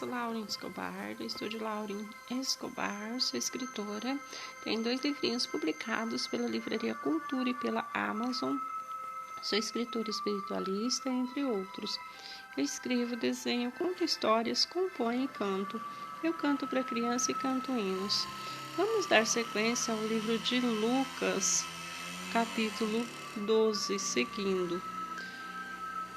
Lauren Escobar, do estúdio Lauren Escobar, sou escritora. Tenho 2 livrinhos publicados pela Livraria Cultura e pela Amazon. Sou escritora espiritualista, entre outros. Eu escrevo, desenho, conto histórias, componho e canto. Eu canto para criança e canto hinos. Vamos dar sequência ao livro de Lucas, capítulo 12, seguindo.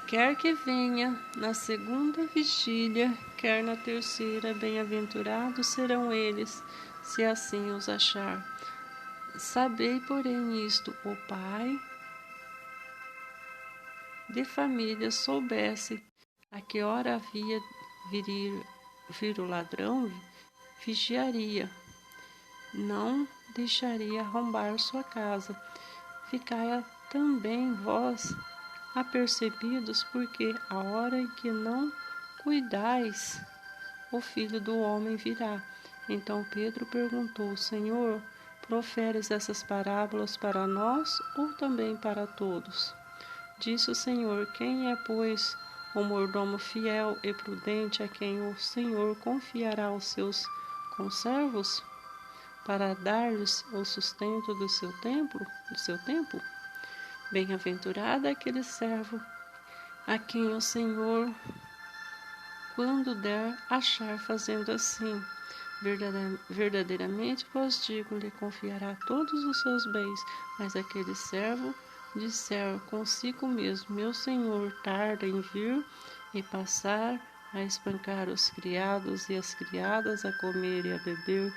Quer que venha na segunda vigília, quer na terceira, bem-aventurados serão eles, se assim os achar. Sabei, porém, isto: o pai de família soubesse a que hora havia vir o ladrão, vigiaria, não deixaria arrombar sua casa. Ficai também vós apercebidos, porque a hora em que não cuidais, o Filho do Homem virá. Então Pedro perguntou: Senhor, proferes essas parábolas para nós ou também para todos? Disse o Senhor: quem é, pois, o mordomo fiel e prudente a quem o Senhor confiará os seus conservos para dar-lhes o sustento do seu tempo? Bem-aventurado aquele servo a quem o Senhor, quando der, achar fazendo assim. Verdadeiramente vos digo, lhe confiará todos os seus bens. Mas aquele servo disser consigo mesmo: meu senhor tarda em vir, e passar a espancar os criados e as criadas, a comer e a beber,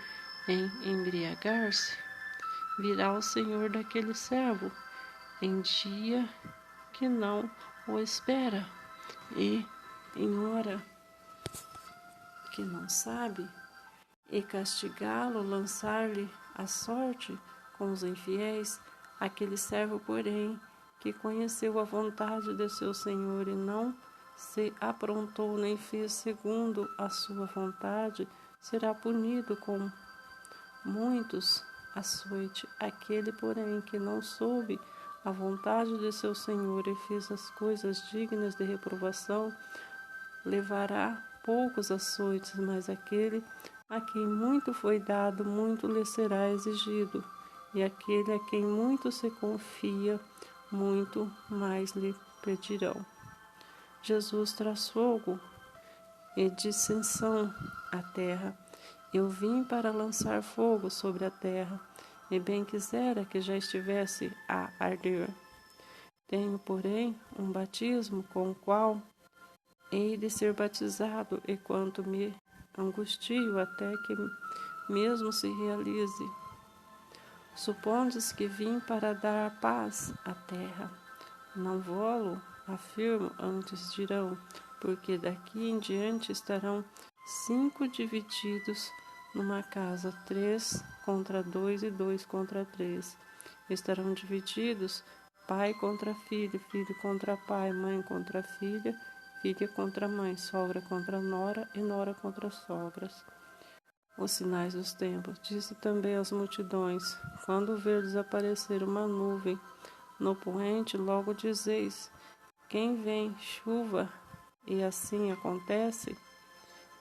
em embriagar-se, virá o senhor daquele servo em dia que não o espera, e em hora que não sabe, e castigá-lo, lançar-lhe a sorte com os infiéis. Aquele servo, porém, que conheceu a vontade de seu senhor e não se aprontou nem fez segundo a sua vontade, será punido com muitos açoite. Aquele, porém, que não soube a vontade de seu senhor e fez as coisas dignas de reprovação, levará poucos açoites, mas aquele a quem muito foi dado, muito lhe será exigido, e aquele a quem muito se confia, muito mais lhe pedirão. Jesus traz fogo e dissensão à terra. Eu vim para lançar fogo sobre a terra, e bem quisera que já estivesse a arder. Tenho, porém, um batismo com o qual hei de ser batizado, e quanto me angustio até que mesmo se realize. Supondes que vim para dar paz à terra? Não vou-lo afirmo, antes dirão, porque daqui em diante estarão 5 divididos numa casa, 3 contra 2 e 2 contra 3. Estarão divididos pai contra filho, filho contra pai, mãe contra filha, filha contra mãe, sogra contra nora e nora contra sogras. Os sinais dos tempos. Disse também às multidões: quando verdes aparecer uma nuvem no poente, logo dizeis: quem vem, chuva, e assim acontece.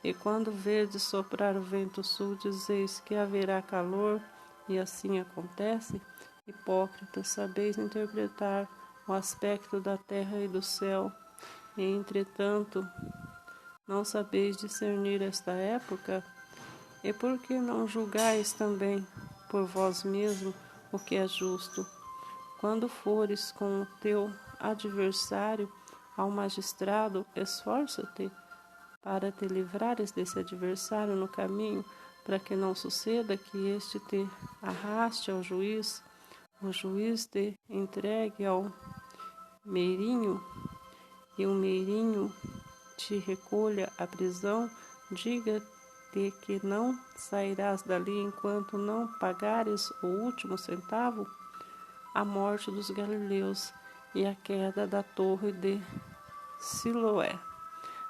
E quando verdes soprar o vento sul, dizeis que haverá calor, e assim acontece. Hipócritas, sabeis interpretar o aspecto da terra e do céu, e entretanto não sabeis discernir esta época? E por que não julgais também por vós mesmo o que é justo? Quando fores com o teu adversário ao magistrado, esforça-te para te livrares desse adversário no caminho, para que não suceda que este te arraste ao juiz, o juiz te entregue ao meirinho, e o meirinho te recolha à prisão. Diga-te que não sairás dali enquanto não pagares o último centavo. A morte dos galileus e a queda da torre de Siloé.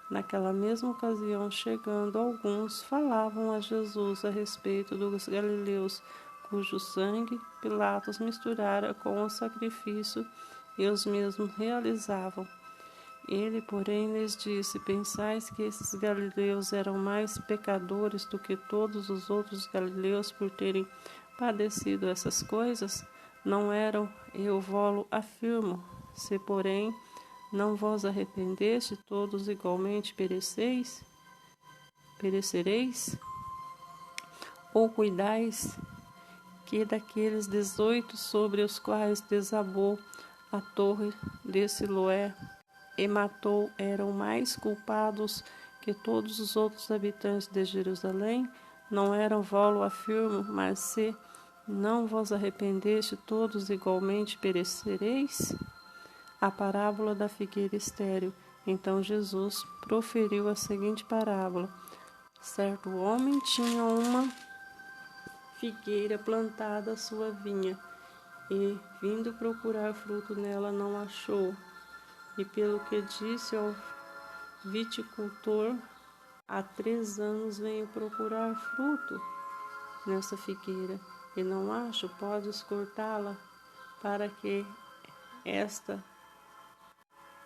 Naquela mesma ocasião, chegando alguns, falavam a Jesus a respeito dos galileus, cujo sangue Pilatos misturara com o sacrifício e os mesmos realizavam. Ele, porém, lhes disse: Pensais que esses galileus eram mais pecadores do que todos os outros galileus por terem padecido essas coisas? Não eram, eu vou-lo afirmo. Se, porém, não vos arrependeste, todos igualmente perecereis? Ou cuidais que daqueles 18 sobre os quais desabou a torre de Siloé e matou eram mais culpados que todos os outros habitantes de Jerusalém? Não eram, vou-lo afirmo, mas se não vos arrependeste, todos igualmente perecereis? A parábola da figueira estéril. Então Jesus proferiu a seguinte parábola: Certo homem tinha uma figueira plantada à sua vinha, e, vindo procurar fruto nela, não achou. E pelo que disse ao viticultor, há 3 anos venho procurar fruto nessa figueira, e não acho, podes cortá-la, para que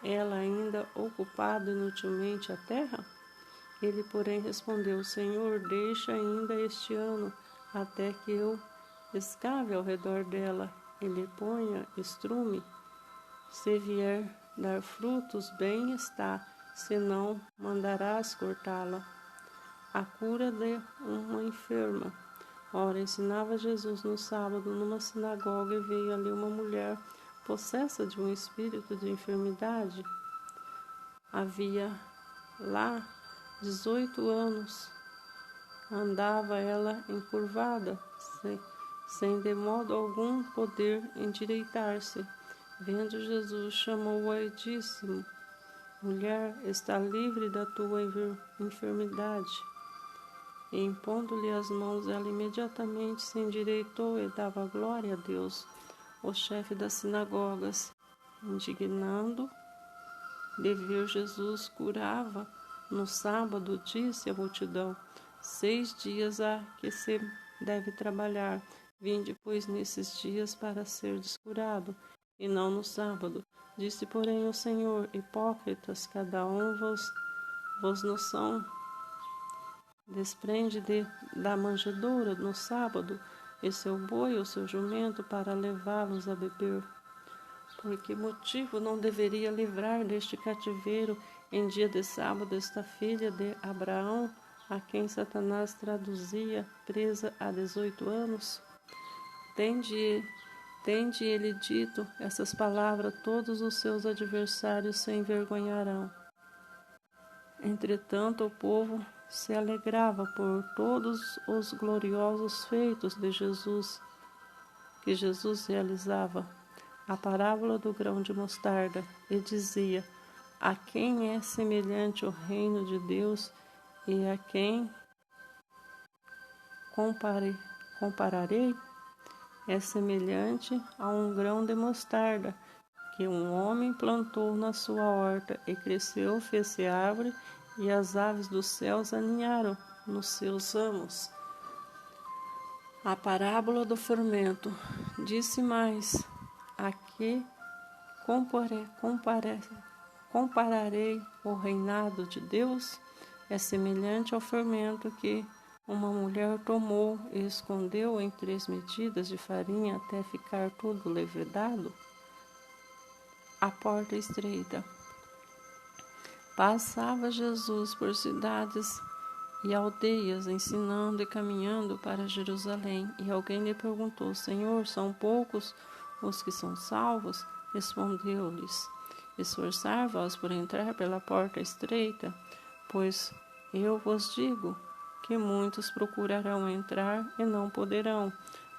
ela ainda ocupado inutilmente a terra? Ele, porém, respondeu: Senhor, deixa ainda este ano, até que eu escave ao redor dela e lhe ponha estrume. Se vier dar frutos, bem está, senão mandarás cortá-la. A cura de uma enferma. Ora, ensinava Jesus no sábado numa sinagoga, e veio ali uma mulher possessa de um espírito de enfermidade. Havia lá 18 anos. Andava ela encurvada, sem de modo algum poder endireitar-se. Vendo Jesus, chamou-a e disse: Mulher, está livre da tua enfermidade. E impondo-lhe as mãos, ela imediatamente se endireitou e dava glória a Deus. O chefe das sinagogas, indignando de ver Jesus curava no sábado, disse à multidão: 6 dias há que se deve trabalhar. Vinde, pois, nesses dias para ser curado, e não no sábado. Disse, porém, o Senhor: Hipócritas, cada um vos noção desprende da manjedoura no sábado, e seu boi ou seu jumento, para levá-los a beber. Por que motivo não deveria livrar deste cativeiro em dia de sábado esta filha de Abraão, a quem Satanás traduzia presa há 18 anos? Tende ele dito essas palavras, todos os seus adversários se envergonharão. Entretanto, o povo se alegrava por todos os gloriosos feitos de Jesus, que Jesus realizava. A parábola do grão de mostarda, e dizia: A quem é semelhante o reino de Deus, e a quem compararei? É semelhante a um grão de mostarda, que um homem plantou na sua horta, e cresceu, fez-se árvore, e as aves dos céus aninharam nos seus ramos. A parábola do fermento. Disse mais: A que compararei o reinado de Deus? É semelhante ao fermento que uma mulher tomou e escondeu em 3 medidas de farinha até ficar tudo levedado. A porta estreita. Passava Jesus por cidades e aldeias, ensinando e caminhando para Jerusalém. E alguém lhe perguntou: Senhor, são poucos os que são salvos? Respondeu-lhes: Esforçai-vos por entrar pela porta estreita, pois eu vos digo que muitos procurarão entrar e não poderão.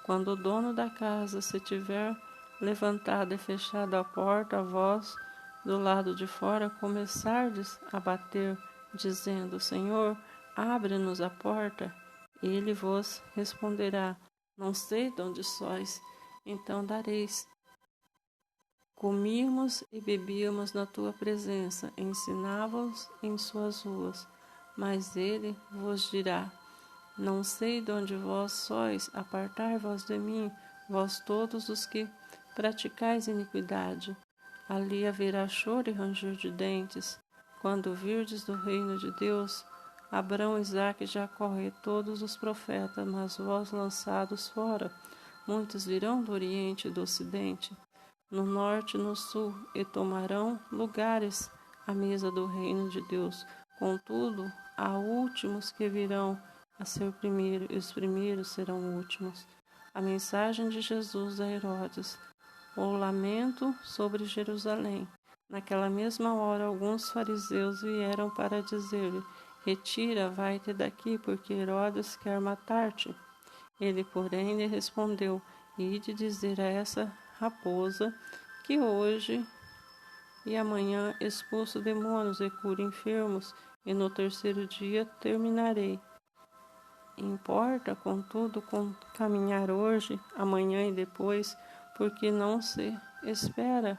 Quando o dono da casa se tiver levantado e fechado a porta, vós, do lado de fora, começardes a bater, dizendo: Senhor, abre-nos a porta. Ele vos responderá: Não sei de onde sois. Então dareis: Comíamos e bebíamos na tua presença, ensinávamos em suas ruas. Mas ele vos dirá: Não sei de onde vós sois, apartai-vos de mim, vós todos os que praticais iniquidade. ali haverá choro e ranger de dentes. Quando virdes do reino de Deus, Abraão, Isaque e Jacó e todos os profetas, mas vós lançados fora. Muitos virão do oriente e do ocidente, no norte e no sul, e tomarão lugares à mesa do reino de Deus. Contudo, há últimos que virão a ser primeiro, e os primeiros serão últimos. A mensagem de Jesus a Herodes. O lamento sobre Jerusalém. Naquela mesma hora, alguns fariseus vieram para dizer-lhe: Retira, vai-te daqui, porque Herodes quer matar-te. Ele, porém, lhe respondeu: Ide dizer a essa raposa que hoje e amanhã expulso demônios e curo enfermos, e no terceiro dia terminarei. Importa, contudo, caminhar hoje, amanhã e depois, porque não se espera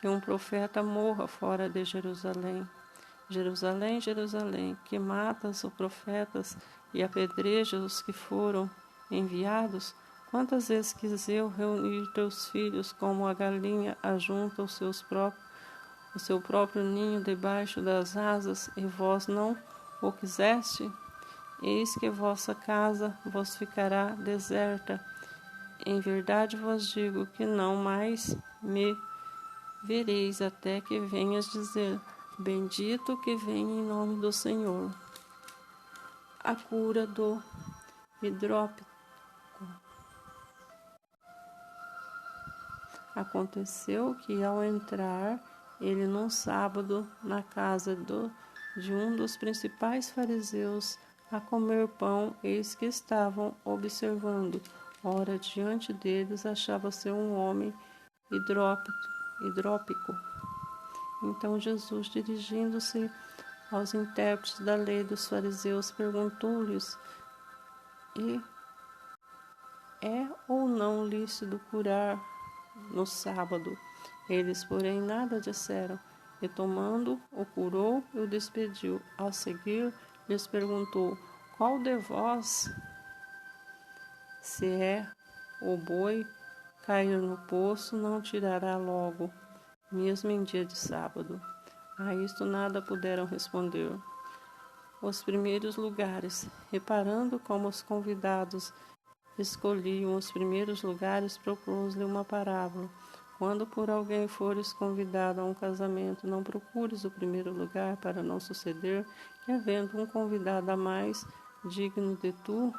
que um profeta morra fora de Jerusalém. Jerusalém, Jerusalém, que matas os profetas e apedrejas os que foram enviados, quantas vezes quis eu reunir teus filhos como a galinha ajunta o seu próprio ninho debaixo das asas, e vós não o quiseste? Eis que vossa casa vos ficará deserta. Em verdade vos digo que não mais me vereis até que venhas dizer: Bendito que vem em nome do Senhor. A cura do hidrópico. Aconteceu que, ao entrar ele num sábado na casa de um dos principais fariseus a comer pão, eis que estavam observando. Ora, diante deles achava-se um homem hidrópico. Então Jesus, dirigindo-se aos intérpretes da lei dos fariseus, perguntou-lhes: É ou não lícito curar no sábado? Eles, porém, nada disseram. E tomando, o curou e o despediu. Ao seguir, lhes perguntou: Qual de vós, se é o boi cair no poço, não tirará logo, mesmo em dia de sábado? A isto nada puderam responder. Os primeiros lugares. Reparando como os convidados escolhiam os primeiros lugares, propôs-lhe uma parábola. Quando por alguém fores convidado a um casamento, não procures o primeiro lugar, para não suceder que, havendo um convidado a mais digno de tu,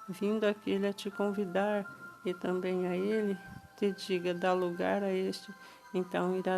vindo aquele a te convidar, e também a ele te diga: dá lugar a este, então irás